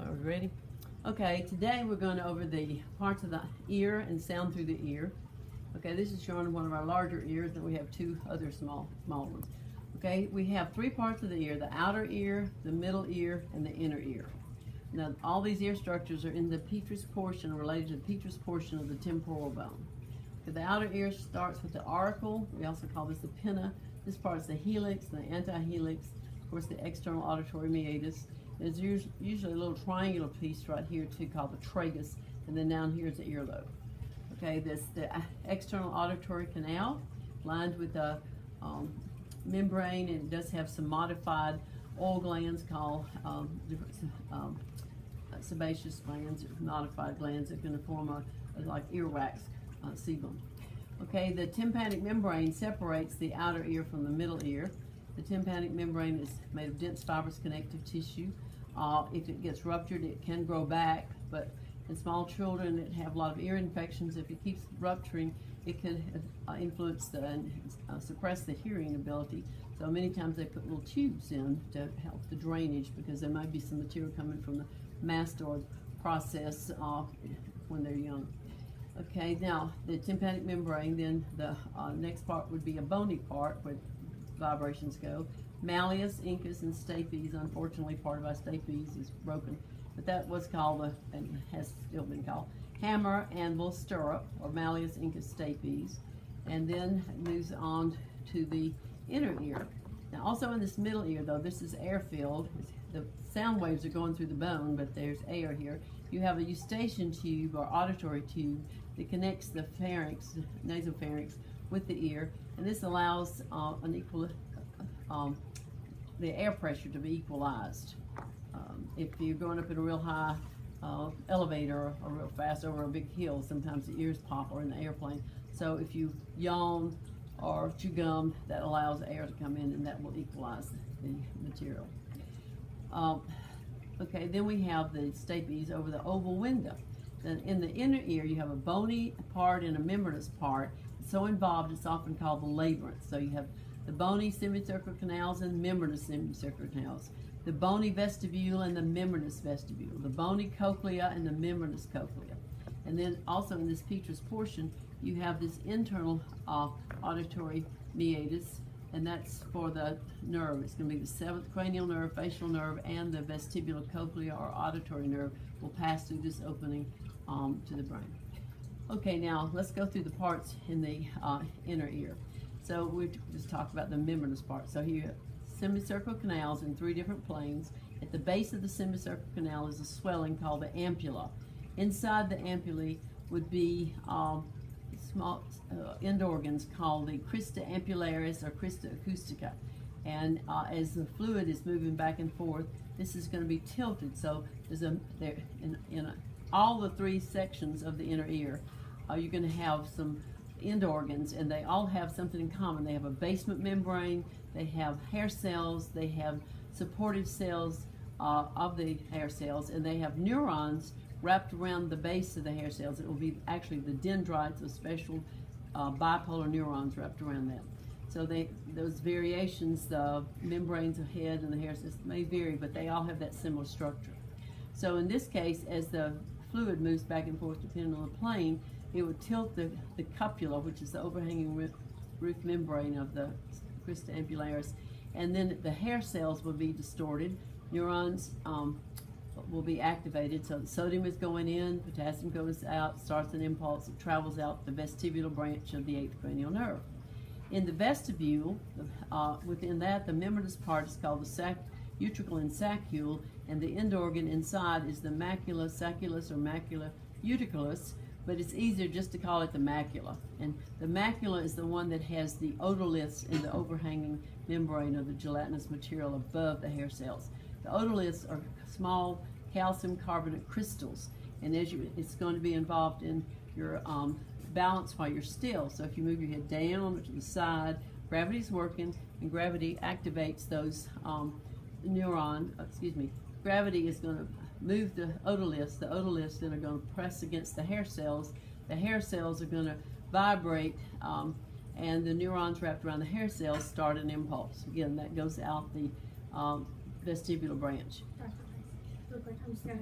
Are we ready? Okay, today we're going over the parts of the ear and sound through the ear. Okay, this is showing one of our larger ears, and we have two other small ones. Okay, we have three parts of the ear: the outer ear, the middle ear, and the inner ear. Now, all these ear structures are in the petrous portion, related to the petrous portion of the temporal bone. Okay, the outer ear starts with the auricle. We also call this the pinna. This part is the helix, the antihelix, of course, the external auditory meatus. There's usually a little triangular piece right here too called the tragus, and then down here is the earlobe. Okay, this the external auditory canal lined with a membrane, and it does have some modified oil glands called sebaceous glands, modified glands that are going to form a like earwax sebum. Okay, the tympanic membrane separates the outer ear from the middle ear. The tympanic membrane is made of dense fibrous connective tissue. If it gets ruptured, it can grow back, but in small children that have a lot of ear infections, if it keeps rupturing, it could influence and suppress the hearing ability. So many times they put little tubes in to help the drainage, because there might be some material coming from the mastoid process when they're young. Okay, now the tympanic membrane, then the next part would be a bony part where vibrations go. Malleus, incus, and stapes. Unfortunately, part of our stapes is broken, but that was called and has still been called hammer, anvil, stirrup, or malleus, incus, stapes. And then it moves on to the inner ear. Now, also in this middle ear, though, this is air-filled. The sound waves are going through the bone, but there's air here. You have a eustachian tube or auditory tube that connects the pharynx, nasopharynx, with the ear, and this allows an equal the air pressure to be equalized. If you're going up in a real high elevator or real fast over a big hill, sometimes the ears pop, or in the airplane. So if you yawn or chew gum, that allows air to come in, and that will equalize the material. Okay, then we have the stapes over the oval window. Then in the inner ear, you have a bony part and a membranous part. It's so involved, it's often called the labyrinth. So you have the bony semicircular canals and membranous semicircular canals, the bony vestibule and the membranous vestibule, the bony cochlea and the membranous cochlea. And then also in this petrous portion, you have this internal auditory meatus, and that's for the nerve. It's going to be the seventh cranial nerve, facial nerve, and the vestibulocochlear or auditory nerve will pass through this opening to the brain. Okay, now let's go through the parts in the inner ear. So we just talked about the membranous part. So here, semicircular canals in three different planes. At the base of the semicircular canal is a swelling called the ampulla. Inside the ampullae would be small end organs called the crista ampullaris or crista acoustica. And as the fluid is moving back and forth, this is going to be tilted. So there's all the three sections of the inner ear, you're going to have some end organs, and they all have something in common. They have a basement membrane, they have hair cells, they have supportive cells of the hair cells, and they have neurons wrapped around the base of the hair cells. It will be actually the dendrites of special bipolar neurons wrapped around them. So those variations, the membranes of head and the hair cells may vary, but they all have that similar structure. So in this case, as the fluid moves back and forth depending on the plane, it would tilt the cupula, which is the overhanging roof membrane of the crista ampullaris, and then the hair cells will be distorted. Neurons will be activated, so the sodium is going in, potassium goes out, starts an impulse, it travels out the vestibular branch of the eighth cranial nerve. In the vestibule, within that, the membranous part is called the utricle and saccule, and the end organ inside is the macula sacculus or macula uticulus, but it's easier just to call it the macula. And the macula is the one that has the otoliths in the overhanging membrane of the gelatinous material above the hair cells. The otoliths are small calcium carbonate crystals, and it's going to be involved in your balance while you're still. So if you move your head down or to the side, gravity's working, and gravity activates those gravity is going to move the otoliths. The otoliths then are going to press against the hair cells. The hair cells are going to vibrate, and the neurons wrapped around the hair cells start an impulse. Again, that goes out the vestibular branch. Real quick, I'm just gonna